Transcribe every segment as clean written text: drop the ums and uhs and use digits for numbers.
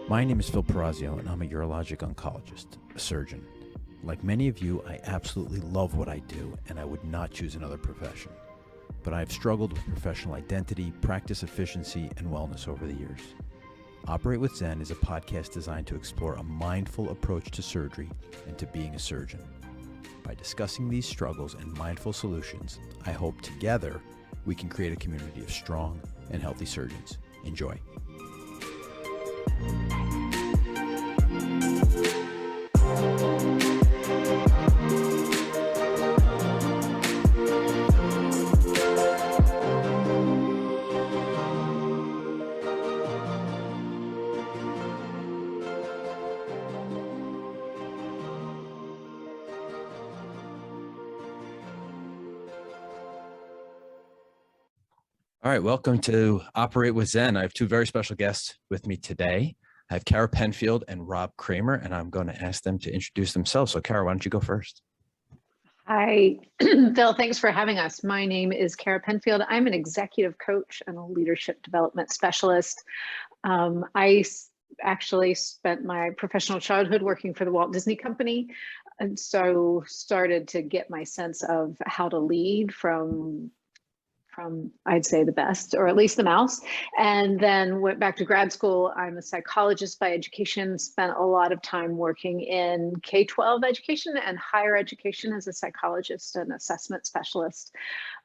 My name is Phil Perazio, and I'm a urologic oncologist, a surgeon. Like many of you, I absolutely love what I do, and I would not choose another profession. But I have struggled with professional identity, practice efficiency, and wellness over the years. Operate with Zen is a podcast designed to explore a mindful approach to surgery and to being a surgeon. By discussing these struggles and mindful solutions, I hope together we can create a community of strong and healthy surgeons. Enjoy. All right, welcome to Operate with Zen. I have two very special guests with me today. I have Kara Penfield and Rob Kramer, and I'm going to ask them to introduce themselves. So Kara, why don't you go first? Hi, Phil, thanks for having us. My name is Kara Penfield. I'm an executive coach and a leadership development specialist. I actually spent my professional childhood working for the Walt Disney Company, and so started to get my sense of how to lead from I'd say the best, or at least the mouse, and then went back to grad school. I'm a psychologist by education, spent a lot of time working in K-12 education and higher education as a psychologist and assessment specialist,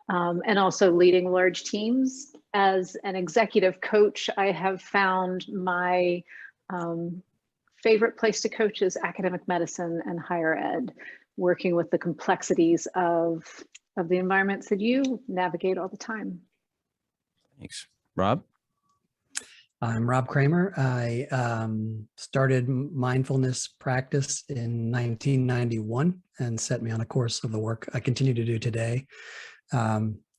and also leading large teams. As an executive coach, I have found my favorite place to coach is academic medicine and higher ed, working with the complexities of the environments that you navigate all the time. Thanks. Rob? I'm Rob Kramer. I started mindfulness practice in 1991 and set me on a course of the work I continue to do today.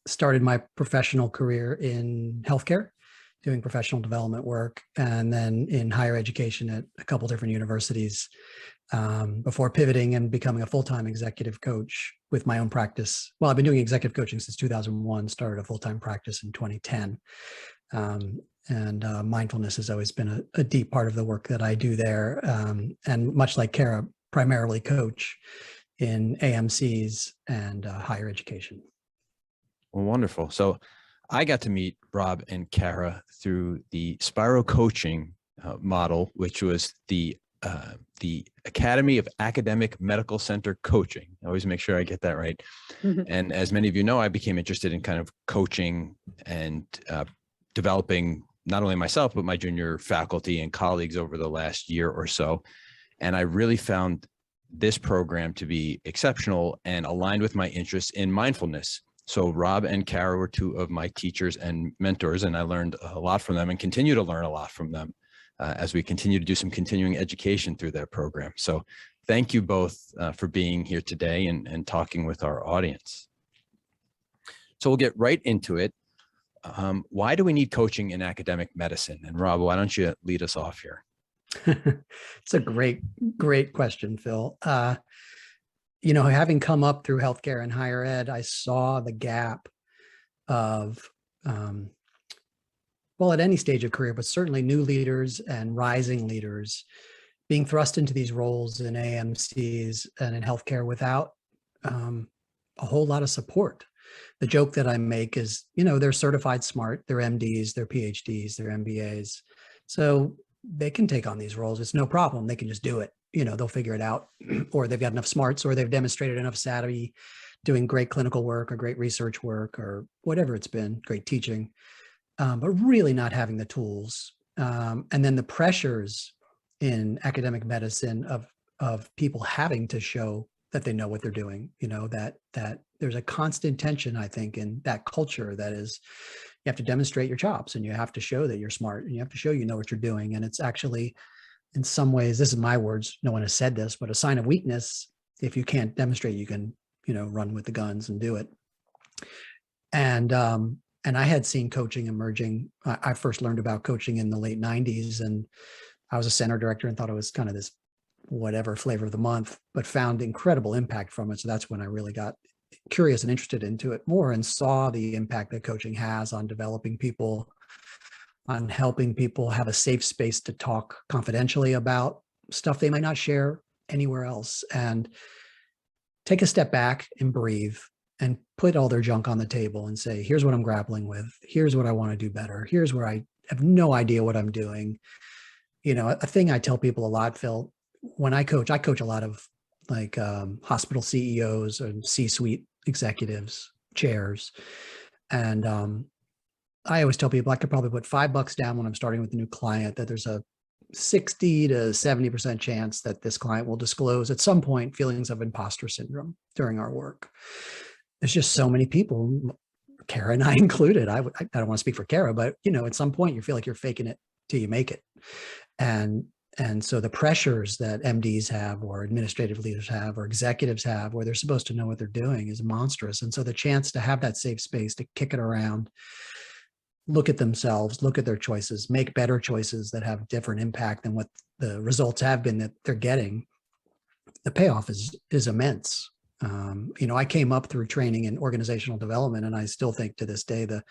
Started my professional career in healthcare, doing professional development work, and then in higher education at a couple different universities, before pivoting and becoming a full-time executive coach with my own practice. Well, I've been doing executive coaching since 2001, started a full-time practice in 2010. And mindfulness has always been a deep part of the work that I do there. And much like Kara, primarily coach in AMCs and higher education. Well, wonderful. So I got to meet Rob and Kara through the Spiro Coaching model, which was the Academy of Academic Medical Center Coaching. I always make sure I get that right. Mm-hmm. And as many of you know, I became interested in kind of coaching and developing not only myself, but my junior faculty and colleagues over the last year or so. And I really found this program to be exceptional and aligned with my interests in mindfulness. So Rob and Kara were two of my teachers and mentors, and I learned a lot from them and continue to learn a lot from them as we continue to do some continuing education through their program. So thank you both for being here today and talking with our audience. So we'll get right into it. Why do we need coaching in academic medicine? And Rob, why don't you lead us off here? It's a great question, Phil. Having come up through healthcare and higher ed, I saw the gap of, at any stage of career, but certainly new leaders and rising leaders being thrust into these roles in AMCs and in healthcare without a whole lot of support. The joke that I make is, they're certified smart, they're MDs, they're PhDs, they're MBAs. So they can take on these roles. It's no problem. They can just do it. They'll figure it out, or they've got enough smarts, or they've demonstrated enough savvy doing great clinical work or great research work or whatever it's been, great teaching, but really not having the tools. And then the pressures in academic medicine of people having to show that they know what they're doing, that there's a constant tension, I think, in that culture that is, you have to demonstrate your chops and you have to show that you're smart and you have to show you know what you're doing. And it's actually, in some ways, this is my words, no one has said this, but a sign of weakness if you can't demonstrate you can, run with the guns and do it. And I had seen coaching emerging. I first learned about coaching in the late 90s, and I was a center director and thought it was kind of this whatever flavor of the month, but found incredible impact from it. So that's when I really got curious and interested into it more and saw the impact that coaching has on developing people on helping people have a safe space to talk confidentially about stuff they might not share anywhere else, and take a step back and breathe and put all their junk on the table and say, here's what I'm grappling with. Here's what I want to do better. Here's where I have no idea what I'm doing. You know, a thing I tell people a lot, Phil, when I coach a lot of like hospital CEOs and C-suite executives, chairs. And I always tell people I could probably put $5 down when I'm starting with a new client that there's a 60 to 70% chance that this client will disclose at some point feelings of imposter syndrome during our work. There's just so many people, Kara and I included. I don't want to speak for Kara, but you know, at some point you feel like you're faking it till you make it. And so the pressures that MDs have or administrative leaders have or executives have where they're supposed to know what they're doing is monstrous. And so the chance to have that safe space to kick it around, look at themselves, look at their choices, make better choices that have different impact than what the results have been that they're getting, the payoff is immense. You know, I came up through training in organizational development, and I still think to this day, the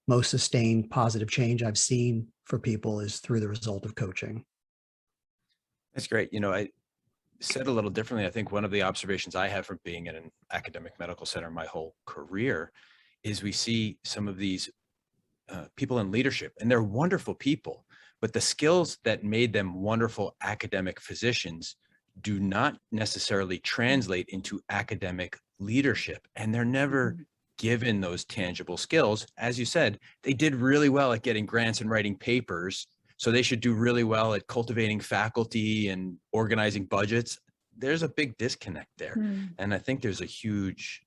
most sustained positive change I've seen for people is through the result of coaching. That's great. You know, I said a little differently. I think one of the observations I have from being in an academic medical center my whole career is we see some of these people in leadership, and they're wonderful people, but the skills that made them wonderful academic physicians do not necessarily translate into academic leadership. And they're never given those tangible skills. As you said, they did really well at getting grants and writing papers, so they should do really well at cultivating faculty and organizing budgets. There's a big disconnect there. And I think there's a huge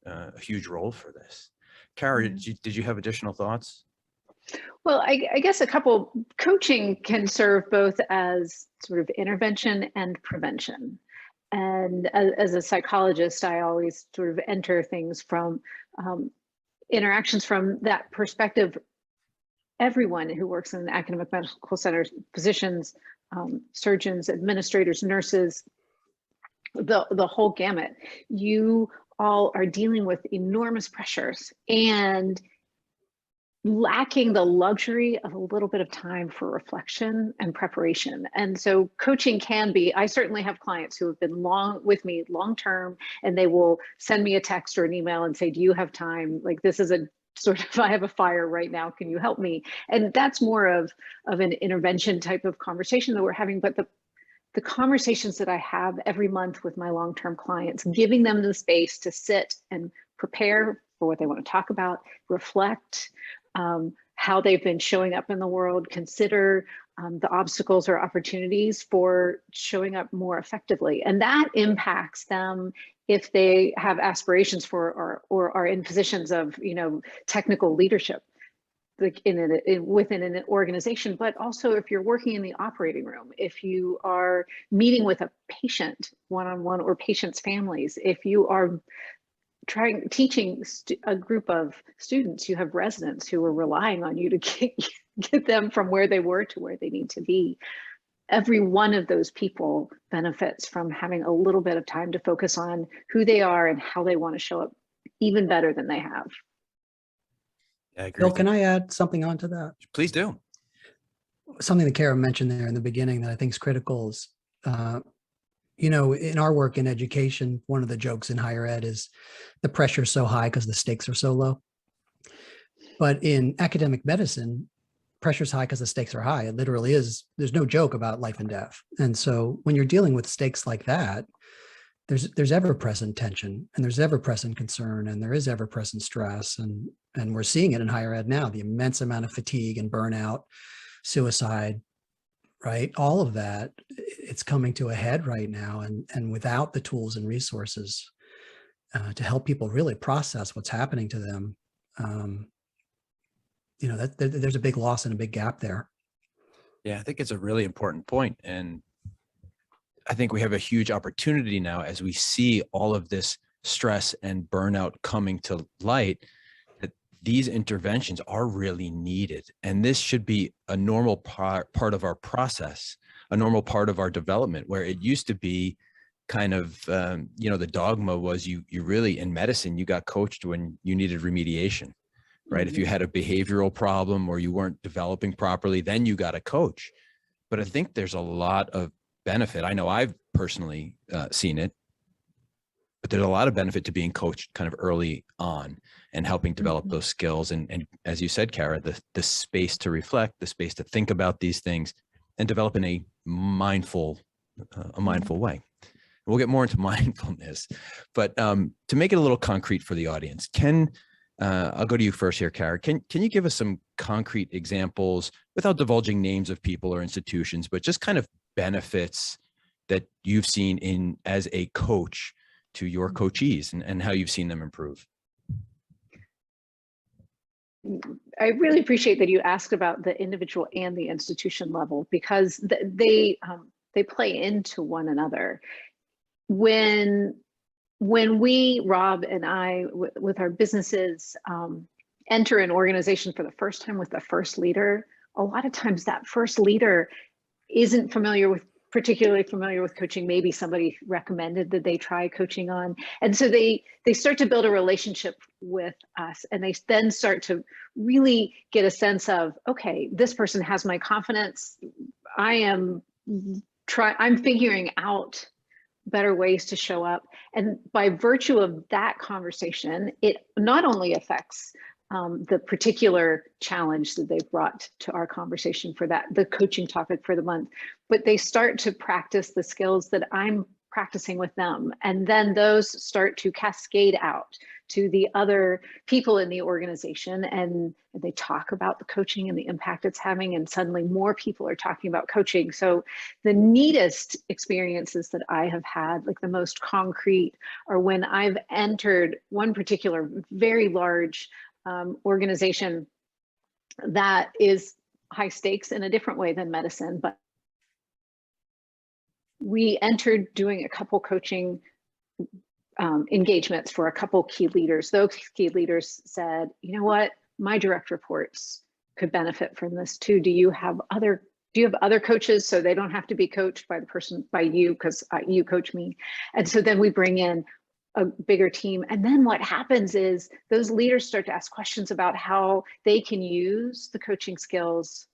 role for this. Kara, did you have additional thoughts? Well, I guess a couple. Coaching can serve both as sort of intervention and prevention. And as a psychologist, I always sort of enter things from interactions from that perspective. Everyone who works in academic medical centers, physicians, surgeons, administrators, nurses, the whole gamut, you all are dealing with enormous pressures and lacking the luxury of a little bit of time for reflection and preparation. And so coaching can be, I certainly have clients who have been with me long-term, and they will send me a text or an email and say, do you have time? Like, this is a sort of, I have a fire right now, can you help me? And that's more of an intervention type of conversation that we're having. But the conversations that I have every month with my long-term clients, giving them the space to sit and prepare for what they want to talk about, reflect, how they've been showing up in the world, consider the obstacles or opportunities for showing up more effectively. And that impacts them if they have aspirations for or are in positions of, you know, technical leadership, like within an organization, but also if you're working in the operating room, if you are meeting with a patient one-on-one or patients' families, if you are teaching a group of students, you have residents who are relying on you to get them from where they were to where they need to be. Every one of those people benefits from having a little bit of time to focus on who they are and how they want to show up even better than they have. Yeah, I agree. Bill, can I add something onto that? Please do. Something that Kara mentioned there in the beginning that I think is critical is, you know, in our work in education, one of the jokes in higher ed is the pressure is so high because the stakes are so low. But in academic medicine, pressure is high because the stakes are high. It literally is. There's no joke about life and death. And so when you're dealing with stakes like that, there's ever-present tension, and there's ever-present concern, and there is ever-present stress. And we're seeing it in higher ed now, the immense amount of fatigue and burnout, suicide, right? All of that, it's coming to a head right now. And without the tools and resources to help people really process what's happening to them, you know, there's a big loss and a big gap there. Yeah, I think it's a really important point. And I think we have a huge opportunity now as we see all of this stress and burnout coming to light, that these interventions are really needed. And this should be a normal part of our process, a normal part of our development, where it used to be kind of, you know, the dogma was you really, in medicine, you got coached when you needed remediation. right? If you had a behavioral problem or you weren't developing properly, then you got a coach. But I think there's a lot of benefit. I know I've personally seen it, but there's a lot of benefit to being coached kind of early on and helping develop those skills. And as you said, Kara, the space to reflect, the space to think about these things and develop in a mindful way. We'll get more into mindfulness, but to make it a little concrete for the audience, I'll go to you first here, Kara. Can you give us some concrete examples without divulging names of people or institutions, but just kind of benefits that you've seen as a coach to your coachees and how you've seen them improve? I really appreciate that you asked about the individual and the institution level, because they play into one another. When we, Rob and I, with our businesses, enter an organization for the first time with the first leader, a lot of times that first leader isn't particularly familiar with coaching. Maybe somebody recommended that they try coaching on. And so they start to build a relationship with us, and they then start to really get a sense of, okay, this person has my confidence. I'm figuring out better ways to show up. And by virtue of that conversation, it not only affects the particular challenge that they've brought to our conversation for the coaching topic for the month, but they start to practice the skills that I'm practicing with them. And then those start to cascade out to the other people in the organization, and they talk about the coaching and the impact it's having, and suddenly more people are talking about coaching. So the neatest experiences that I have had, like the most concrete, are when I've entered one particular very large organization that is high stakes in a different way than medicine, but we entered doing a couple coaching engagements for a couple key leaders. Those key leaders said, you know what, my direct reports could benefit from this too. Do you have other coaches, so they don't have to be coached by you, because you coach me? And so then we bring in a bigger team. And then what happens is those leaders start to ask questions about how they can use the coaching skills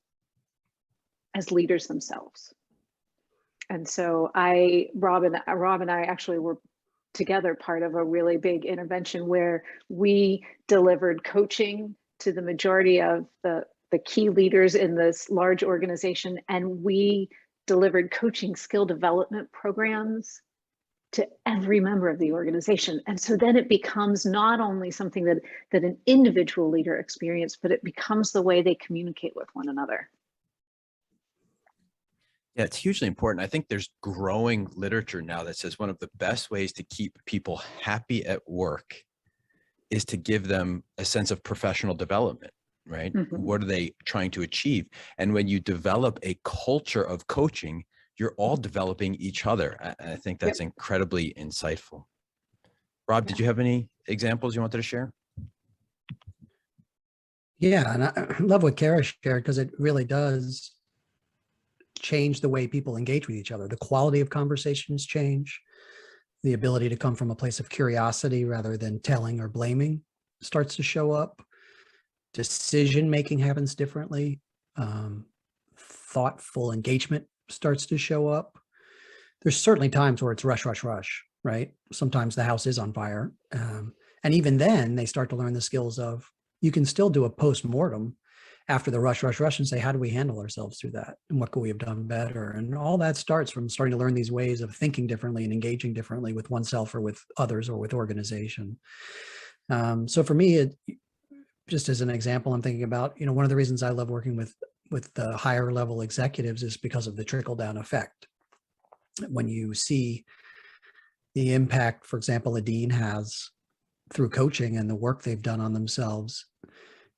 as leaders themselves. And so Rob and I actually were together part of a really big intervention where we delivered coaching to the majority of the key leaders in this large organization. And we delivered coaching skill development programs to every member of the organization. And so then it becomes not only something that an individual leader experienced, but it becomes the way they communicate with one another. Yeah, it's hugely important. I think there's growing literature now that says one of the best ways to keep people happy at work is to give them a sense of professional development, right? Mm-hmm. What are they trying to achieve? And when you develop a culture of coaching, you're all developing each other. I think that's incredibly insightful. Rob, did you have any examples you wanted to share? Yeah, and I love what Kara shared, because it really does change the way people engage with each other. The quality of conversations change. The ability to come from a place of curiosity rather than telling or blaming starts to show up. Decision-making happens differently. Thoughtful engagement starts to show up. There's certainly times where it's rush, rush, rush, right? Sometimes the house is on fire. And even then they start to learn the skills of, you can still do a post-mortem after the rush, rush, rush and say, how do we handle ourselves through that? And what could we have done better? And all that starts from starting to learn these ways of thinking differently and engaging differently with oneself or with others or with organization. So for me, just as an example, I'm thinking about, one of the reasons I love working with the higher level executives is because of the trickle down effect. When you see the impact, for example, a dean has through coaching and the work they've done on themselves,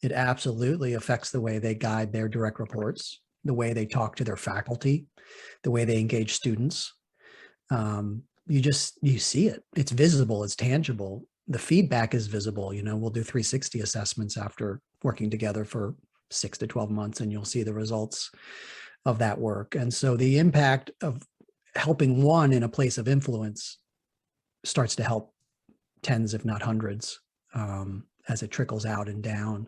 it absolutely affects the way they guide their direct reports, the way they talk to their faculty, the way they engage students. You see it. It's visible. It's tangible. The feedback is visible. We'll do 360 assessments after working together for 6 to 12 months, and you'll see the results of that work. And so the impact of helping one in a place of influence starts to help tens, if not hundreds. as it trickles out and down.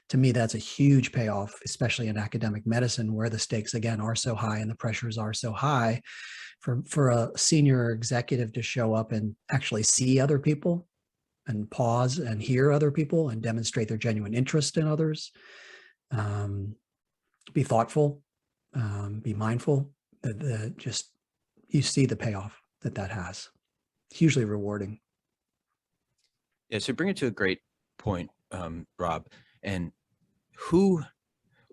To me, that's a huge payoff, especially in academic medicine, where the stakes again are so high and the pressures are so high. For a senior executive to show up and actually see other people and pause and hear other people and demonstrate their genuine interest in others, be thoughtful, be mindful, that just, you see the payoff that has. Hugely rewarding. Yeah, so bring it to a great point, Rob. And who,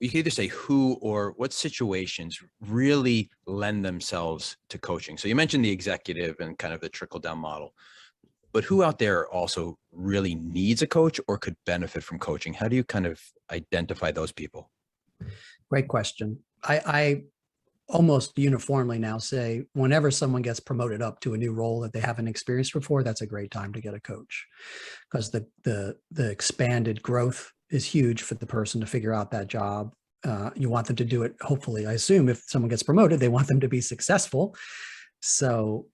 you can either say who or what situations really lend themselves to coaching. So you mentioned the executive and kind of the trickle down model, but who out there also really needs a coach or could benefit from coaching? How do you kind of identify those people? Great question. I almost uniformly now say whenever someone gets promoted up to a new role that they haven't experienced before, that's a great time to get a coach, because the expanded growth is huge for the person to figure out that job. You want them to do it. Hopefully, I assume if someone gets promoted, they want them to be successful. So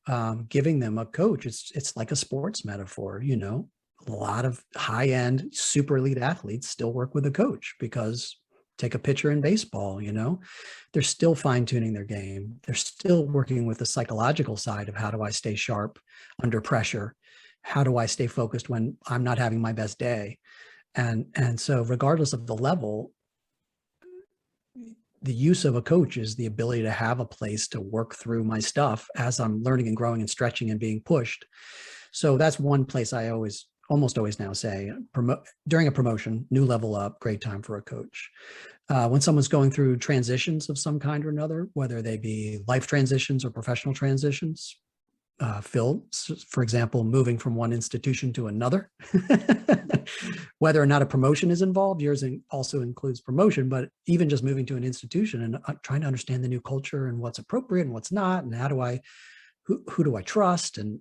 giving them a coach, it's like a sports metaphor, you know, a lot of high-end super elite athletes still work with a coach, because take a pitcher in baseball, you know, they're still fine-tuning their game. They're still working with the psychological side of how do I stay sharp under pressure? How do I stay focused when I'm not having my best day? And so regardless of the level, the use of a coach is the ability to have a place to work through my stuff as I'm learning and growing and stretching and being pushed. So that's one place I almost always now say, during a promotion, new level up, great time for a coach. When someone's going through transitions of some kind or another, whether they be life transitions or professional transitions, Phil, for example, moving from one institution to another, whether or not a promotion is involved, yours also includes promotion, but even just moving to an institution and trying to understand the new culture and what's appropriate and what's not, and who do I trust, and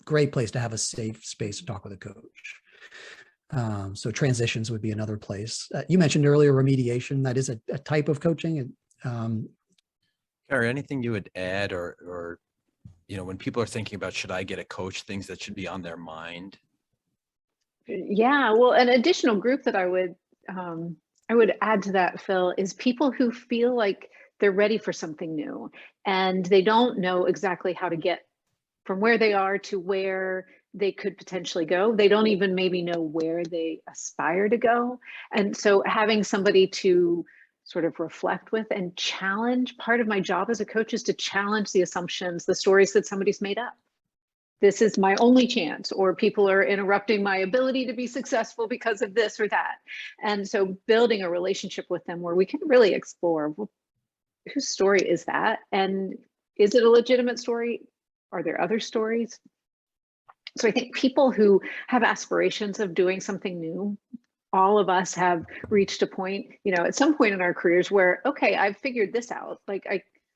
great place to have a safe space to talk with a coach. So transitions would be another place. You mentioned earlier remediation. That is a type of coaching. Carrie, anything you would add, or you know, when people are thinking about should I get a coach, things that should be on their mind? Yeah, well, an additional group that I would add to that, Phil, is people who feel like they're ready for something new and they don't know exactly how to get from where they are to where they could potentially go. They don't even maybe know where they aspire to go. And so having somebody to sort of reflect with and challenge, part of my job as a coach is to challenge the assumptions, the stories that somebody's made up. This is my only chance, or people are interrupting my ability to be successful because of this or that. And so building a relationship with them where we can really explore, well, whose story is that? And is it a legitimate story? Are there other stories? So I think people who have aspirations of doing something new, all of us have reached a point, you know, at some point in our careers where, okay, I've figured this out. Like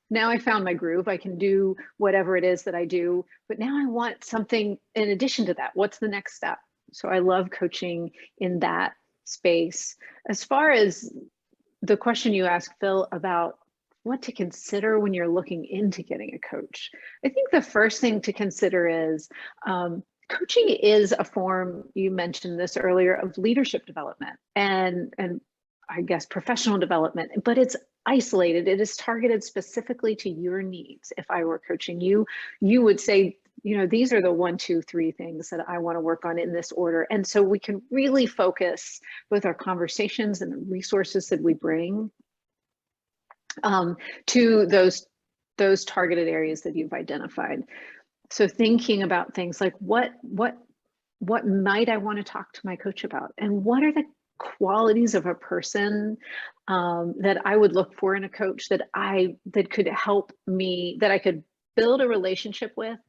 now I found my groove. I can do whatever it is that I do, but now I want something in addition to that. What's the next step? So I love coaching in that space. As far as the question you asked, Phil, about what to consider when you're looking into getting a coach, I think the first thing to consider is coaching is a form, you mentioned this earlier, of leadership development and I guess professional development, but it's isolated. It is targeted specifically to your needs. If I were coaching you, you would say, you know, these are the 1, 2, 3 things that I want to work on in this order. And so we can really focus with our conversations and the resources that we bring to those targeted areas that you've identified. So thinking about things like what might I want to talk to my coach about, and what are the qualities of a person that I would look for in a coach that could help me, that I could build a relationship with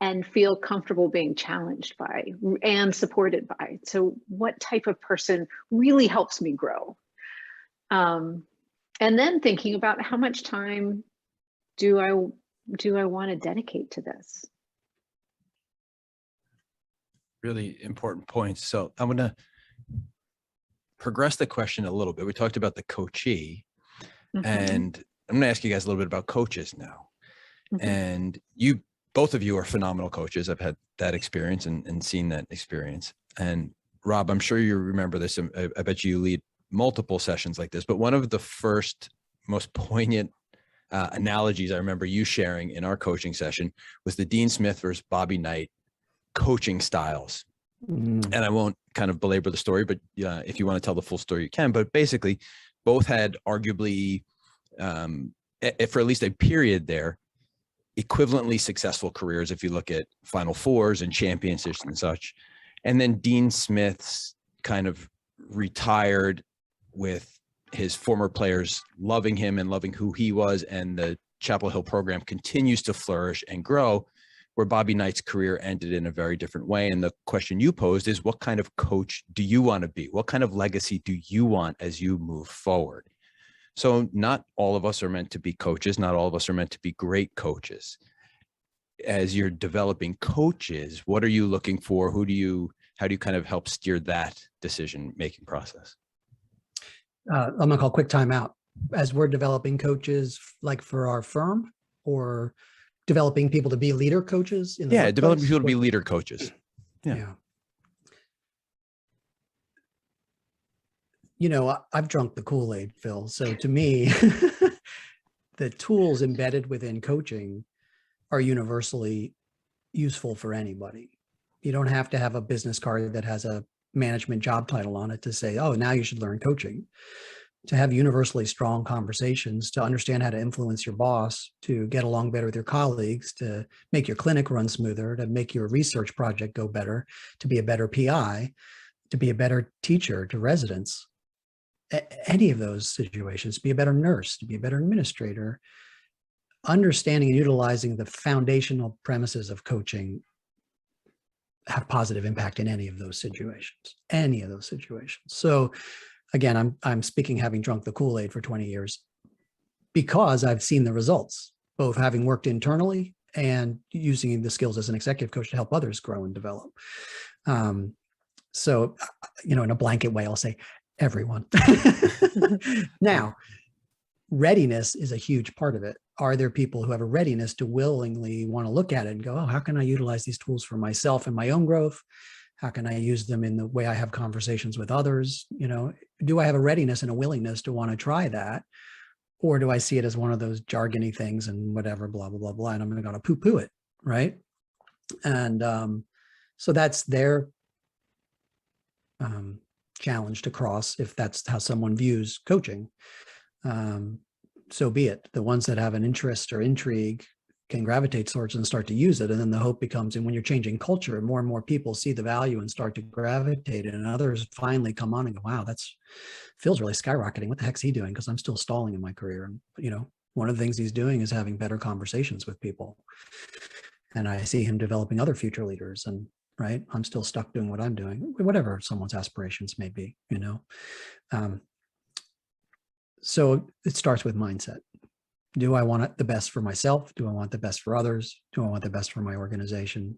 and feel comfortable being challenged by and supported by. So what type of person really helps me grow? And then thinking about how much time do I want to dedicate to this? Really important points. So I'm going to progress the question a little bit. We talked about the coachee, and I'm going to ask you guys a little bit about coaches now. And both of you are phenomenal coaches. I've had that experience and seen that experience. And Rob, I'm sure you remember this. I bet you lead multiple sessions like this, but one of the first most poignant analogies I remember you sharing in our coaching session was the Dean Smith versus Bobby Knight coaching styles. And I won't kind of belabor the story, but if you want to tell the full story, you can. But basically, both had arguably, for at least a period there, equivalently successful careers if you look at Final Fours and championships and such. And then Dean Smith's kind of retired with his former players loving him and loving who he was, and the Chapel Hill program continues to flourish and grow, where Bobby Knight's career ended in a very different way. And the question you posed is, what kind of coach do you want to be? What kind of legacy do you want as you move forward? So not all of us are meant to be coaches. Not all of us are meant to be great coaches. As you're developing coaches, what are you looking for? How do you kind of help steer that decision-making process? I'm gonna call quick time out. As we're developing coaches, like for our firm, or developing people to be leader coaches in the workplace? Developing people to be leader coaches. Yeah. You know, I've drunk the Kool-Aid, Phil. So to me, the tools embedded within coaching are universally useful for anybody. You don't have to have a business card that has a management job title on it to say, oh, now you should learn coaching. To have universally strong conversations, to understand how to influence your boss, to get along better with your colleagues, to make your clinic run smoother, to make your research project go better, to be a better PI, to be a better teacher to residents. Any of those situations, be a better nurse, to be a better administrator. Understanding and utilizing the foundational premises of coaching have positive impact in any of those situations, So again, I'm speaking having drunk the Kool-Aid for 20 years because I've seen the results, both having worked internally and using the skills as an executive coach to help others grow and develop. So, you know, in a blanket way, I'll say everyone. Now, readiness is a huge part of it. Are there people who have a readiness to willingly want to look at it and go, oh, how can I utilize these tools for myself and my own growth? How can I use them in the way I have conversations with others? You know, do I have a readiness and a willingness to want to try that? Or do I see it as one of those jargony things and whatever, blah, blah, blah, blah, and I'm going to poo-poo it, right? And so that's their challenge to cross if that's how someone views coaching. So be it. The ones that have an interest or intrigue can gravitate towards and start to use it. And then the hope becomes, and when you're changing culture, more and more people see the value and start to gravitate, and others finally come on and go, wow, feels really skyrocketing. What the heck's he doing? Because I'm still stalling in my career. And, you know, one of the things he's doing is having better conversations with people. And I see him developing other future leaders, and right, I'm still stuck doing what I'm doing, whatever someone's aspirations may be, you know. So it starts with mindset. Do I want the best for myself? Do I want the best for others? Do I want the best for my organization?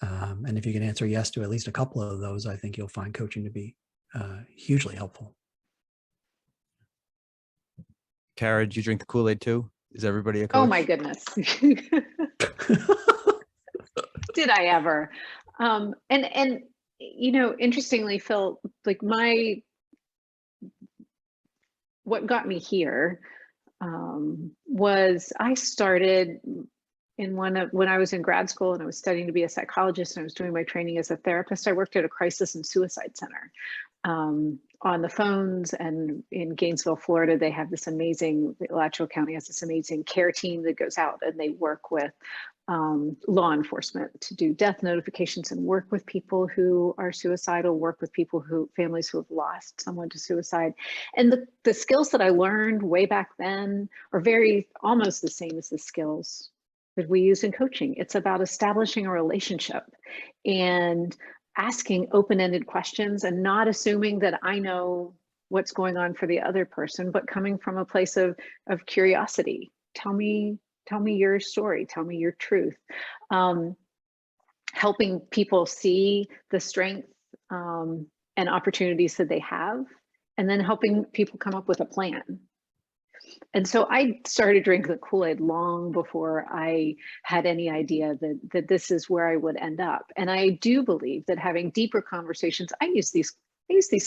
And if you can answer yes to at least a couple of those, I think you'll find coaching to be hugely helpful. Kara, did you drink the Kool-Aid too? Is everybody a coach? Oh my goodness. Did I ever? And you know, interestingly, Phil, like what got me here was I started when I was in grad school and I was studying to be a psychologist and I was doing my training as a therapist. I worked at a crisis and suicide center on the phones, and in Gainesville, Florida, they have this amazing, Alachua County has this amazing care team that goes out and they work with law enforcement to do death notifications and work with people who are suicidal, work with families who have lost someone to suicide. And the skills that I learned way back then are almost the same as the skills that we use in coaching. It's about establishing a relationship and asking open-ended questions and not assuming that I know what's going on for the other person, but coming from a place of curiosity. Tell me your story, tell me your truth. Helping people see the strength and opportunities that they have, and then helping people come up with a plan. And so I started drinking the Kool-Aid long before I had any idea that this is where I would end up. And I do believe that having deeper conversations, I use these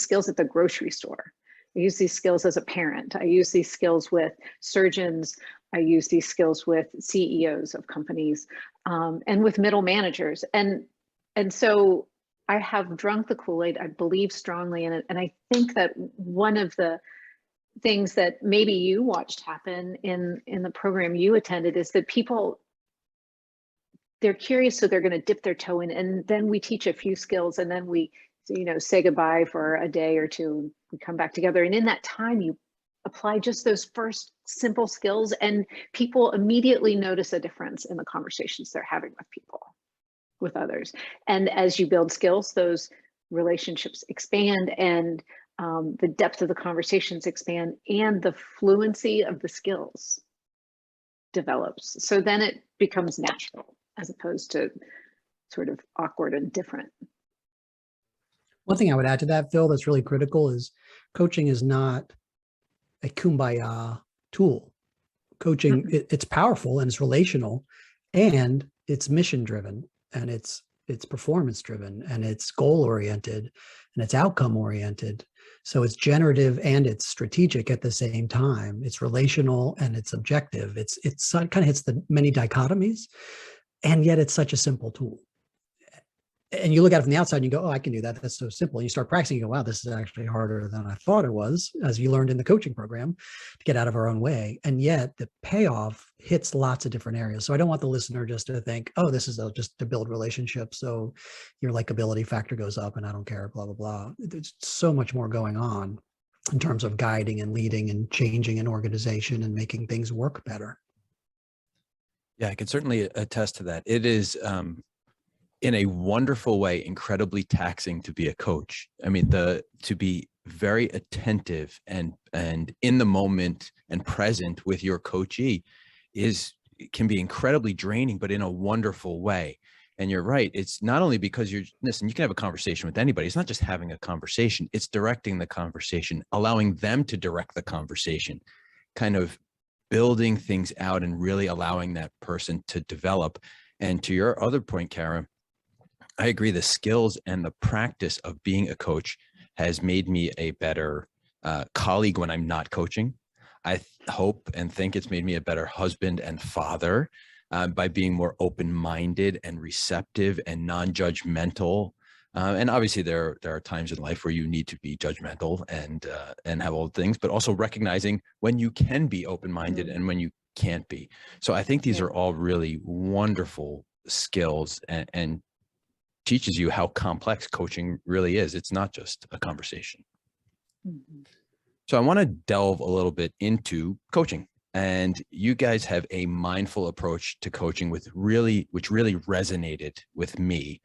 skills at the grocery store. I use these skills as a parent. I use these skills with surgeons. I use these skills with CEOs of companies, and with middle managers. And so I have drunk the Kool-Aid. I believe strongly in it. And I think that one of the things that maybe you watched happen in the program you attended is that people, they're curious, so they're going to dip their toe in, and then we teach a few skills, and then we, say goodbye for a day or two, and we come back together. And in that time, you apply just those first simple skills, and people immediately notice a difference in the conversations they're having with people, with others. And as you build skills, those relationships expand, and the depth of the conversations expand, and the fluency of the skills develops. So then it becomes natural as opposed to sort of awkward and different. One thing I would add to that, Phil, that's really critical is coaching is not a kumbaya tool. Coaching, it's powerful and it's relational, and it's mission driven, and it's performance driven, and it's goal oriented, and it's outcome oriented. So it's generative and it's strategic at the same time. It's relational and it's objective. It kind of hits the many dichotomies, and yet it's such a simple tool. And you look at it from the outside and you go, oh, I can do that. That's so simple. And you start practicing, you go, wow, this is actually harder than I thought it was, as you learned in the coaching program, to get out of our own way. And yet the payoff hits lots of different areas. So I don't want the listener just to think, oh, this is just to build relationships, so your likability factor goes up and I don't care, blah, blah, blah. There's so much more going on in terms of guiding and leading and changing an organization and making things work better. Yeah, I can certainly attest to that. It is, in a wonderful way, incredibly taxing to be a coach. I mean, to be very attentive and in the moment and present with your coachee can be incredibly draining, but in a wonderful way. And you're right. It's not only because listen, you can have a conversation with anybody. It's not just having a conversation. It's directing the conversation, allowing them to direct the conversation, kind of building things out and really allowing that person to develop. And to your other point, Kara, I agree. The skills and the practice of being a coach has made me a better colleague when I'm not coaching. I hope and think it's made me a better husband and father by being more open-minded and receptive and non-judgmental. And obviously there are times in life where you need to be judgmental and have all the things, but also recognizing when you can be open-minded and when you can't be. So I think these are all really wonderful skills and teaches you how complex coaching really is. It's not just a conversation. Mm-hmm. So I want to delve a little bit into coaching, and you guys have a mindful approach to coaching which really resonated with me.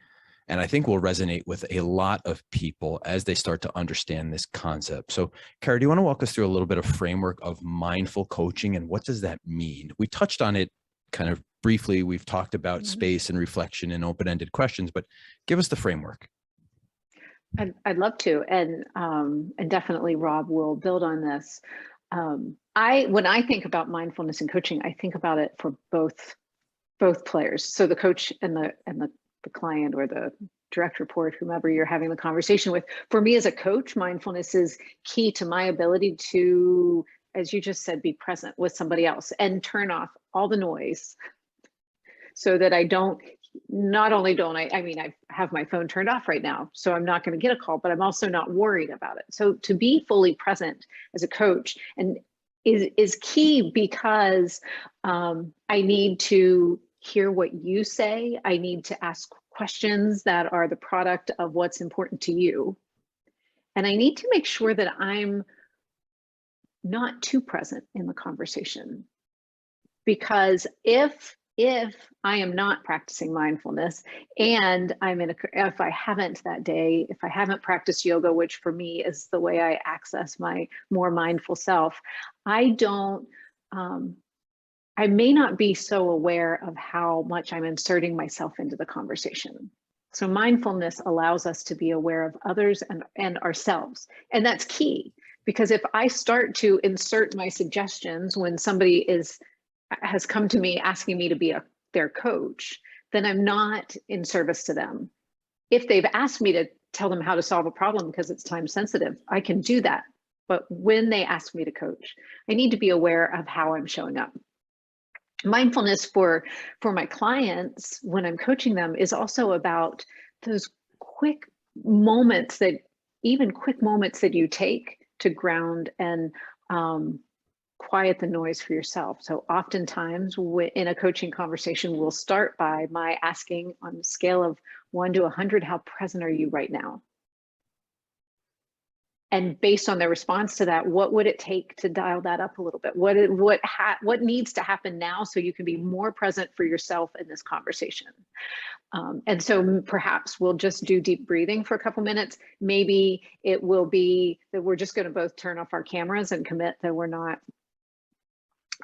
And I think will resonate with a lot of people as they start to understand this concept. So Kara, do you want to walk us through a little bit of framework of mindful coaching, and what does that mean? We touched on it kind of briefly. We've talked about space and reflection and open-ended questions, but give us the framework. I'd love to, and definitely Rob will build on this. When I think about mindfulness and coaching, I think about it for both players. So the coach and the client or the direct report, whomever you're having the conversation with. For me as a coach, mindfulness is key to my ability to, as you just said, be present with somebody else and turn off all the noise, so that I have my phone turned off right now, so I'm not going to get a call, but I'm also not worried about it. So to be fully present as a coach and is key, because I need to hear what you say. I need to ask questions that are the product of what's important to you. And I need to make sure that I'm not too present in the conversation, because if I am not practicing mindfulness and if I haven't that day, if I haven't practiced yoga, which for me is the way I access my more mindful self, I may not be so aware of how much I'm inserting myself into the conversation. So mindfulness allows us to be aware of others and ourselves. And that's key, Because if I start to insert my suggestions when somebody has come to me asking me to be their coach, then I'm not in service to them. If they've asked me to tell them how to solve a problem because it's time sensitive, I can do that. But when they ask me to coach, I need to be aware of how I'm showing up. Mindfulness for my clients when I'm coaching them is also about those quick moments that you take to ground and quiet the noise for yourself. So oftentimes in a coaching conversation, we'll start by my asking on a scale of 1 to 100, how present are you right now? And based on their response to that, what would it take to dial that up a little bit? What needs to happen now so you can be more present for yourself in this conversation? And so perhaps we'll just do deep breathing for a couple minutes. Maybe it will be that we're just going to both turn off our cameras and commit that we're not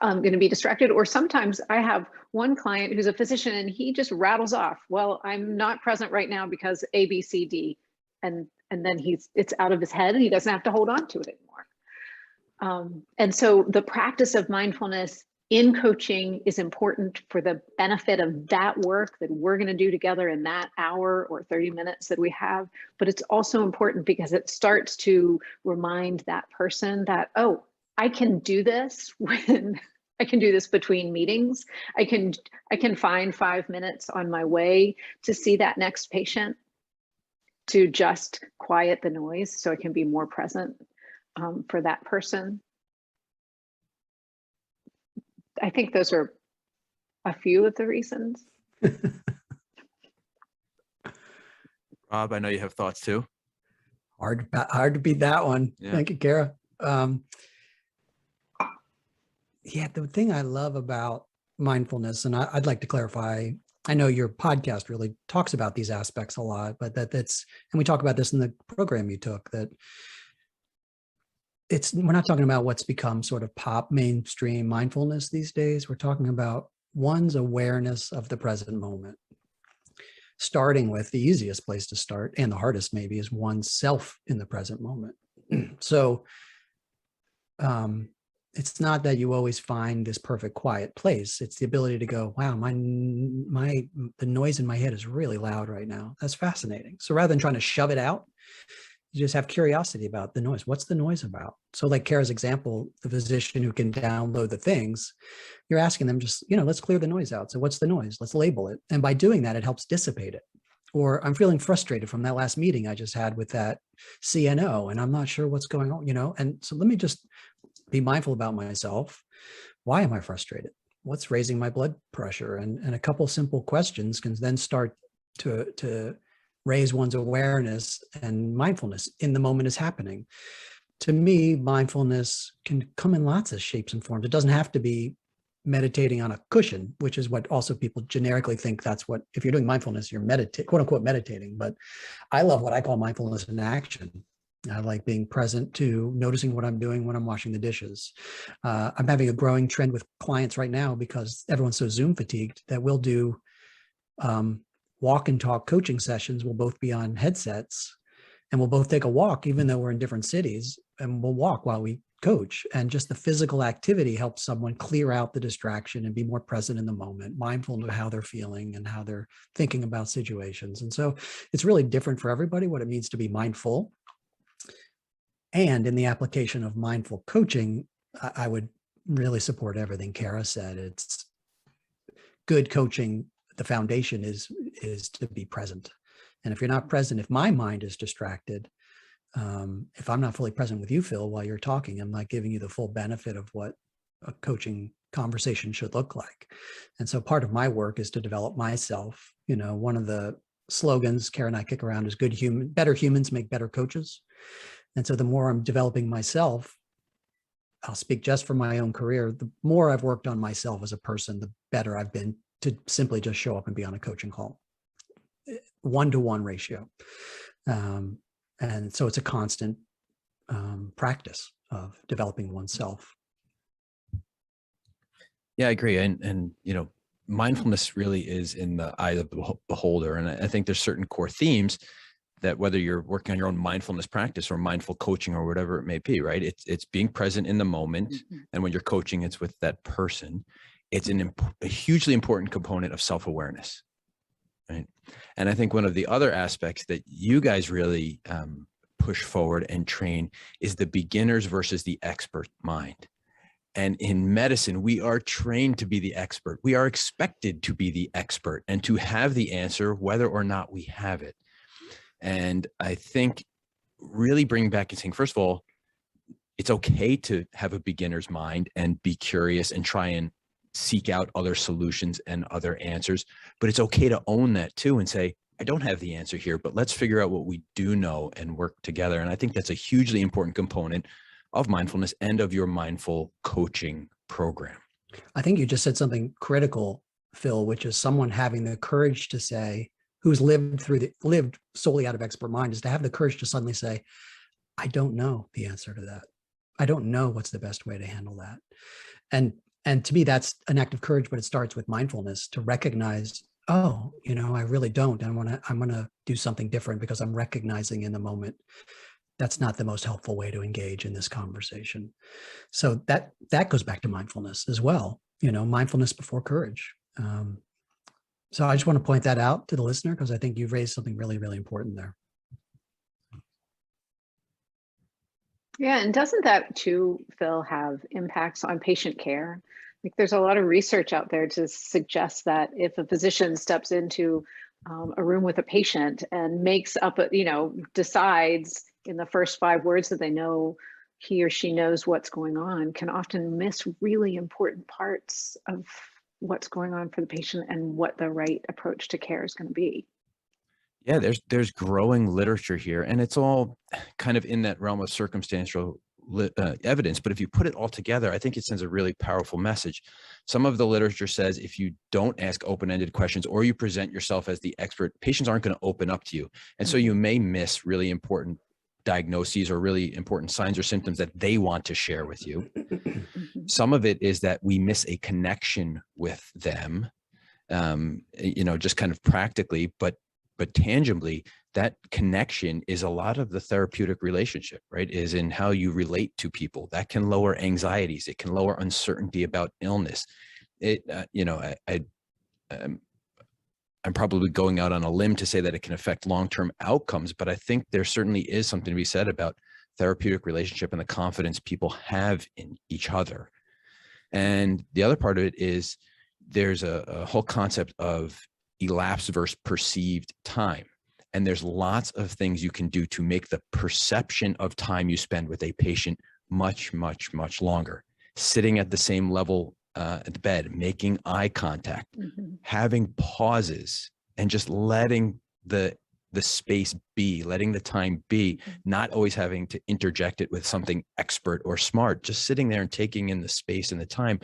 going to be distracted. Or sometimes I have one client who's a physician and he just rattles off, well, I'm not present right now because A, B, C, D. And then it's out of his head and he doesn't have to hold on to it anymore. And so the practice of mindfulness in coaching is important for the benefit of that work that we're going to do together in that hour or 30 minutes that we have. But it's also important because it starts to remind that person that, oh, I can do this when I can do this between meetings. I can find 5 minutes on my way to see that next patient, to just quiet the noise so I can be more present for that person. I think those are a few of the reasons. Rob, I know you have thoughts too. Hard to beat that one. Yeah. Thank you, Kara. Yeah, the thing I love about mindfulness, and I'd like to clarify, I know your podcast really talks about these aspects a lot, but that's, and we talk about this in the program you took, that we're not talking about what's become sort of pop mainstream mindfulness these days. We're talking about one's awareness of the present moment. Starting with the easiest place to start, and the hardest maybe, is oneself in the present moment. So it's not that you always find this perfect quiet place. It's the ability to go, wow, the noise in my head is really loud right now. That's fascinating. So rather than trying to shove it out, you just have curiosity about the noise. What's the noise about? So like Kara's example, the physician who can download the things, you're asking them just, let's clear the noise out. So what's the noise? Let's label it. And by doing that, it helps dissipate it. Or I'm feeling frustrated from that last meeting I just had with that CNO, and I'm not sure what's going on, and so let me just be mindful about myself. Why am I frustrated? What's raising my blood pressure? And a couple simple questions can then start to raise one's awareness and mindfulness in the moment is happening. To me, mindfulness can come in lots of shapes and forms. It doesn't have to be meditating on a cushion, which is what also people generically think that's what, if you're doing mindfulness, you're quote unquote meditating. But I love what I call mindfulness in action. I like being present to noticing what I'm doing when I'm washing the dishes. I'm having a growing trend with clients right now because everyone's so Zoom fatigued that we'll do walk and talk coaching sessions. We'll both be on headsets and we'll both take a walk, even though we're in different cities, and we'll walk while we coach. And just the physical activity helps someone clear out the distraction and be more present in the moment, mindful of how they're feeling and how they're thinking about situations. And so it's really different for everybody what it means to be mindful. And in the application of mindful coaching, I would really support everything Kara said. It's good coaching. The foundation is to be present. And if you're not present, if my mind is distracted, if I'm not fully present with you, Phil, while you're talking, I'm not giving you the full benefit of what a coaching conversation should look like. And so part of my work is to develop myself. One of the slogans Kara and I kick around is better humans make better coaches. And so the more I'm developing myself, I'll speak just for my own career, the more I've worked on myself as a person, the better I've been to simply just show up and be on a coaching call. 1-to-1 ratio. And so it's a constant practice of developing oneself. Yeah, I agree. And mindfulness really is in the eye of the beholder. And I think there's certain core themes that whether you're working on your own mindfulness practice or mindful coaching or whatever it may be, right? It's being present in the moment. And when you're coaching, it's with that person. It's a hugely important component of self-awareness, right? And I think one of the other aspects that you guys really push forward and train is the beginner's versus the expert mind. And in medicine, we are trained to be the expert. We are expected to be the expert and to have the answer, whether or not we have it. And I think really bringing back and saying, first of all, it's okay to have a beginner's mind and be curious and try and seek out other solutions and other answers. But it's okay to own that too and say, I don't have the answer here, but let's figure out what we do know and work together. And I think that's a hugely important component of mindfulness and of your mindful coaching program. I think you just said something critical, Phil, which is someone having the courage to say, who's lived solely out of expert mind, is to have the courage to suddenly say, I don't know the answer to that. I don't know what's the best way to handle that. And to me, that's an act of courage, but it starts with mindfulness to recognize, oh, I really don't. I'm going to do something different because I'm recognizing in the moment that's not the most helpful way to engage in this conversation. So that goes back to mindfulness as well, mindfulness before courage. So I just want to point that out to the listener because I think you've raised something really, really important there. Yeah, and doesn't that too, Phil, have impacts on patient care? Like there's a lot of research out there to suggest that if a physician steps into a room with a patient and makes up, decides in the first 5 words that they know he or she knows what's going on, can often miss really important parts of what's going on for the patient and what the right approach to care is going to be. Yeah, there's growing literature here, and it's all kind of in that realm of circumstantial evidence. But if you put it all together, I think it sends a really powerful message. Some of the literature says if you don't ask open-ended questions or you present yourself as the expert, patients aren't going to open up to you. And so you may miss really important diagnoses or really important signs or symptoms that they want to share with you. Some of it is that we miss a connection with them, just kind of practically, but tangibly, that connection is a lot of the therapeutic relationship, right? Is in how you relate to people. That can lower anxieties. It can lower uncertainty about illness. I'm probably going out on a limb to say that it can affect long-term outcomes, but I think there certainly is something to be said about therapeutic relationship and the confidence people have in each other. And the other part of it is there's a whole concept of elapsed versus perceived time. And there's lots of things you can do to make the perception of time you spend with a patient much, much, much longer. Sitting at the same level at the bed, making eye contact, having pauses, and just letting the space be, letting the time be, not always having to interject it with something expert or smart. Just sitting there and taking in the space and the time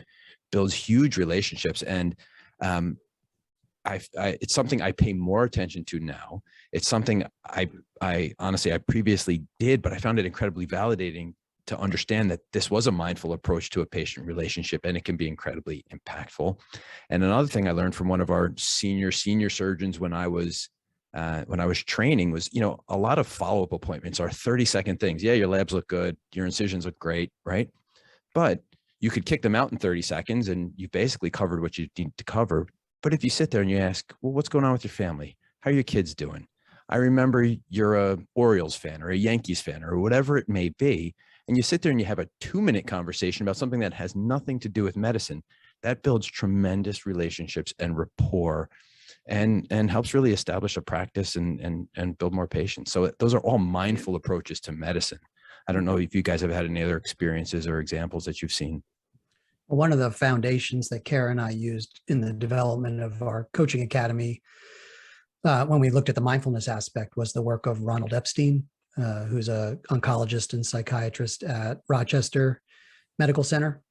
builds huge relationships. And it's something I pay more attention to now. It's something I honestly previously did, but I found it incredibly validating to understand that this was a mindful approach to a patient relationship, and it can be incredibly impactful. And another thing I learned from one of our senior surgeons when I was training was, a lot of follow-up appointments are 30-second things. Yeah, your labs look good, your incisions look great, right? But you could kick them out in 30 seconds and you basically covered what you need to cover. But if you sit there and you ask, well, what's going on with your family? How are your kids doing? I remember you're a Orioles fan or a Yankees fan or whatever it may be. And you sit there and you have a 2-minute conversation about something that has nothing to do with medicine. That builds tremendous relationships and rapport and helps really establish a practice and build more patients. So those are all mindful approaches to medicine. I don't know if you guys have had any other experiences or examples that you've seen. Well, one of the foundations that Kara and I used in the development of our coaching academy when we looked at the mindfulness aspect was the work of Ronald Epstein, who's an oncologist and psychiatrist at Rochester Medical Center.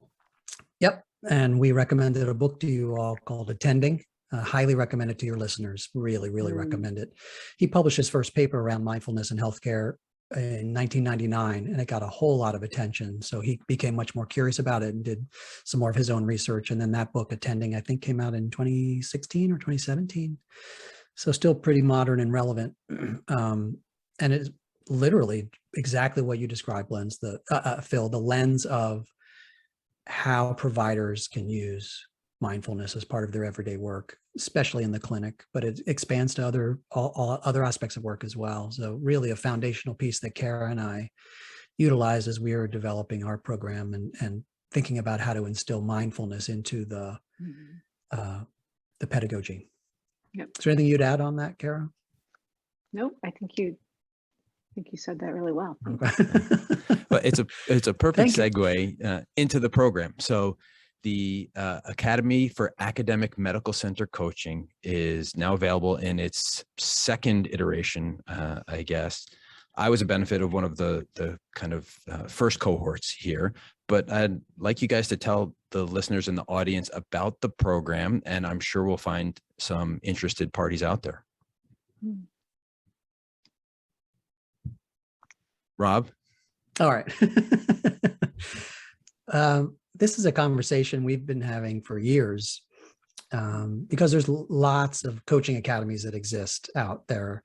Yep. And we recommended a book to you all called Attending. Highly recommend it to your listeners. Really, really recommend it. He published his first paper around mindfulness in healthcare in 1999, and it got a whole lot of attention. So he became much more curious about it and did some more of his own research. And then that book, Attending, I think came out in 2016 or 2017. So still pretty modern and relevant. And it's literally exactly what you described, Phil, the lens of how providers can use mindfulness as part of their everyday work, especially in the clinic, but it expands to all other aspects of work as well. So really a foundational piece that Kara and I utilized as we were developing our program and thinking about how to instill mindfulness into the pedagogy. Yep. Is there anything you'd add on that, Kara? No, I think you said that really well. Okay. But it's a perfect segue into the program. So the Academy for Academic Medical Center Coaching is now available in its second iteration, I guess. I was a benefit of one of the kind of first cohorts here, but I'd like you guys to tell the listeners in the audience about the program, and I'm sure we'll find some interested parties out there. Rob? All right. This is a conversation we've been having for years because there's lots of coaching academies that exist out there.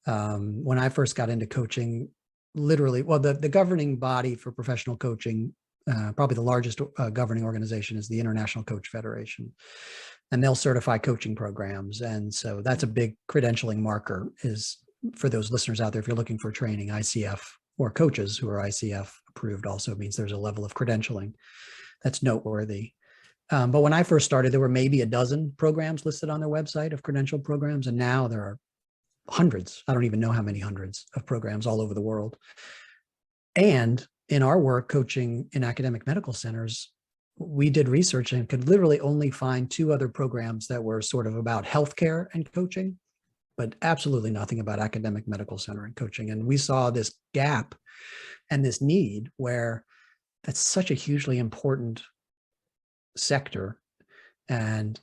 When I first got into coaching, literally, well, the governing body for professional coaching, probably the largest governing organization, is the International Coach Federation, and they'll certify coaching programs. And so that's a big credentialing marker, is for those listeners out there, if you're looking for training, ICF or coaches who are ICF approved also means there's a level of credentialing that's noteworthy. But when I first started, there were maybe a dozen programs listed on their website of credentialed programs, and now there are hundreds. I don't even know how many hundreds of programs all over the world. And in our work coaching in academic medical centers, we did research and could literally only find 2 other programs that were sort of about healthcare and coaching, but absolutely nothing about academic medical center and coaching. And we saw this gap and this need where that's such a hugely important sector, and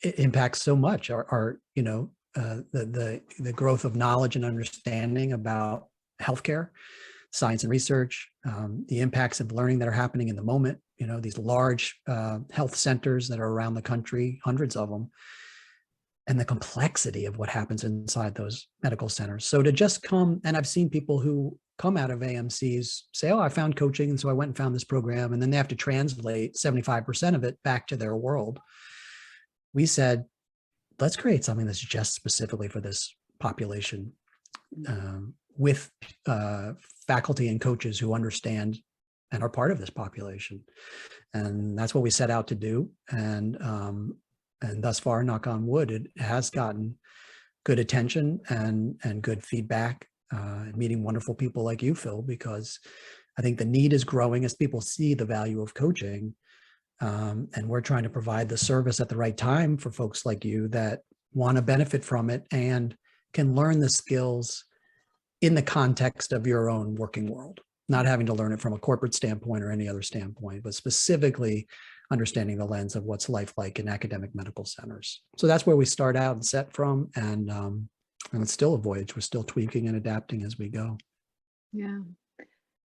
it impacts so much our the growth of knowledge and understanding about healthcare, science and research, the impacts of learning that are happening in the moment, these large health centers that are around the country, hundreds of them, and the complexity of what happens inside those medical centers. So to just come, and I've seen people who come out of AMCs say, oh, I found coaching, and so I went and found this program, and then they have to translate 75% of it back to their world. We said, let's create something that's just specifically for this population, with faculty and coaches who understand and are part of this population. And that's what we set out to do. And thus far, knock on wood, it has gotten good attention and good feedback, meeting wonderful people like you, Phil, because I think the need is growing as people see the value of coaching. And we're trying to provide the service at the right time for folks like you that want to benefit from it and can learn the skills in the context of your own working world, not having to learn it from a corporate standpoint or any other standpoint, but specifically understanding the lens of what's life like in academic medical centers. So that's where we start out and set from, and it's still a voyage. We're still tweaking and adapting as we go. Yeah.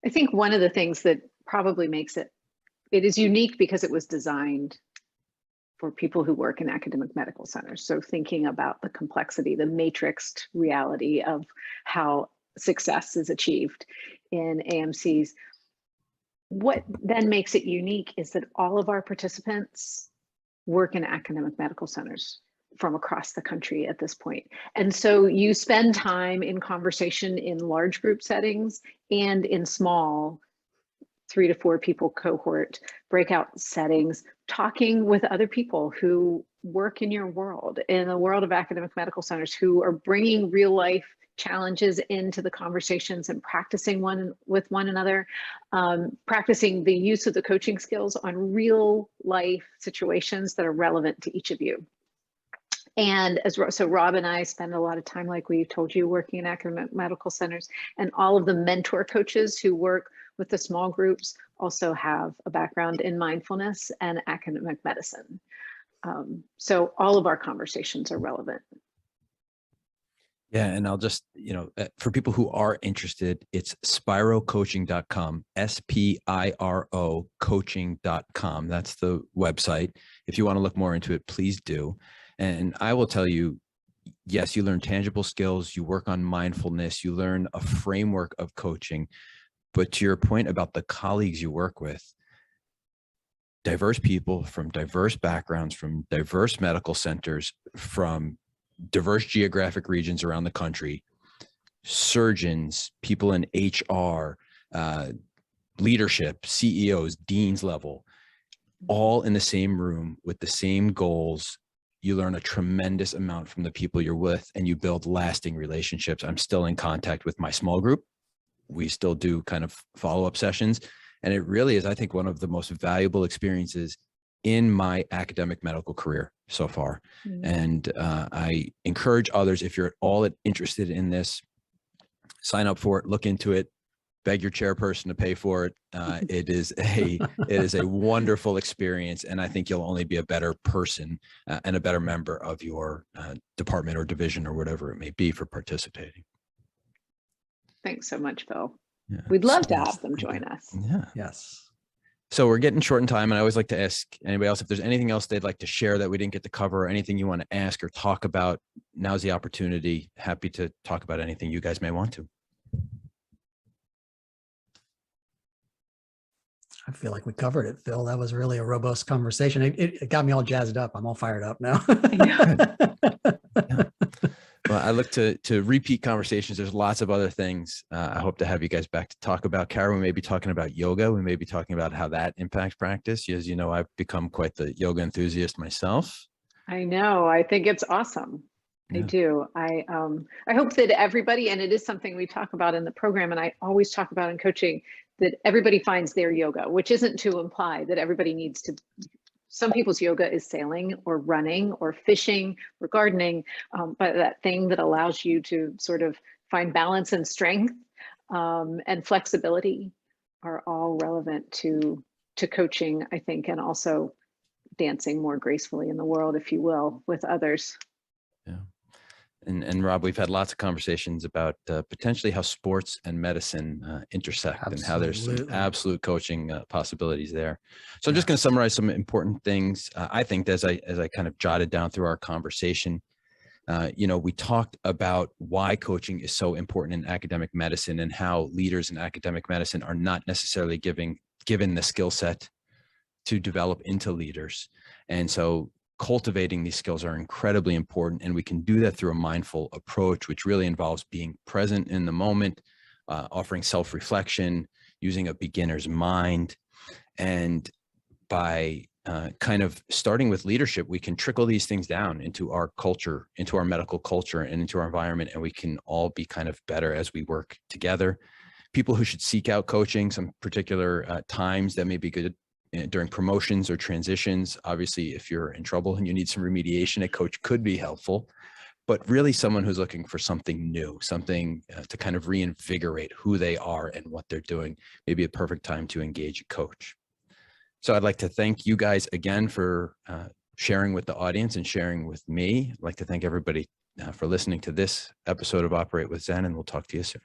I think one of the things that probably makes it is unique because it was designed for people who work in academic medical centers. So thinking about the complexity, the matrixed reality of how success is achieved in AMCs. What then makes it unique is that all of our participants work in academic medical centers from across the country at this point. And so you spend time in conversation in large group settings and in small 3 to 4 people cohort breakout settings, talking with other people who work in your world, in the world of academic medical centers, who are bringing real life challenges into the conversations and practicing with one another, practicing the use of the coaching skills on real life situations that are relevant to each of you. And so Rob and I spend a lot of time, like we told you, working in academic medical centers, and all of the mentor coaches who work with the small groups also have a background in mindfulness and academic medicine. So all of our conversations are relevant. Yeah, and I'll just, for people who are interested, it's spirocoaching.com, SPIRO coaching.com. That's the website. If you want to look more into it, please do. And I will tell you, yes, you learn tangible skills, you work on mindfulness, you learn a framework of coaching. But to your point about the colleagues you work with, diverse people from diverse backgrounds, from diverse medical centers, from diverse geographic regions around the country, surgeons, people in HR, leadership, CEOs, deans level, all in the same room with the same goals. You learn a tremendous amount from the people you're with, and you build lasting relationships. I'm still in contact with my small group. We still do kind of follow-up sessions. And it really is, I think, one of the most valuable experiences in my academic medical career so far. And I encourage others, if you're at all interested in this, sign up for it, look into it, beg your chairperson to pay for it. It is a wonderful experience. And I think you'll only be a better person and a better member of your department or division or whatever it may be for participating. Thanks so much, Phil. Yeah. We'd love to have them join us. Yeah. Yes. So we're getting short in time, and I always like to ask anybody else if there's anything else they'd like to share that we didn't get to cover, or anything you want to ask or talk about. Now's the opportunity. Happy to talk about anything you guys may want to. I feel like we covered it, Phil. That was really a robust conversation. It got me all jazzed up. I'm all fired up now. Yeah. Well, I look to repeat conversations. There's lots of other things I hope to have you guys back to talk about. Kara, we may be talking about yoga. We may be talking about how that impacts practice. As you know, I've become quite the yoga enthusiast myself. I know. I think it's awesome. Yeah. I do. I hope that everybody, and it is something we talk about in the program, and I always talk about in coaching, that everybody finds their yoga, which isn't to imply that everybody needs to. Some people's yoga is sailing or running or fishing or gardening, but that thing that allows you to sort of find balance and strength and flexibility are all relevant to coaching, I think, and also dancing more gracefully in the world, if you will, with others. Yeah. And Rob, we've had lots of conversations about potentially how sports and medicine intersect. Absolutely. And how there's some absolute coaching possibilities there. So I'm just going to summarize some important things. I think as I kind of jotted down through our conversation, we talked about why coaching is so important in academic medicine, and how leaders in academic medicine are not necessarily given the skill set to develop into leaders. And so cultivating these skills are incredibly important, and we can do that through a mindful approach, which really involves being present in the moment, offering self-reflection, using a beginner's mind. And by kind of starting with leadership, we can trickle these things down into our culture, into our medical culture, and into our environment, and we can all be kind of better as we work together. People who should seek out coaching, some particular times that may be good during promotions or transitions. Obviously, if you're in trouble and you need some remediation, a coach could be helpful, but really someone who's looking for something new, something to kind of reinvigorate who they are and what they're doing, may be a perfect time to engage a coach. So I'd like to thank you guys again for sharing with the audience and sharing with me. I'd like to thank everybody for listening to this episode of Operate with Zen, and we'll talk to you soon.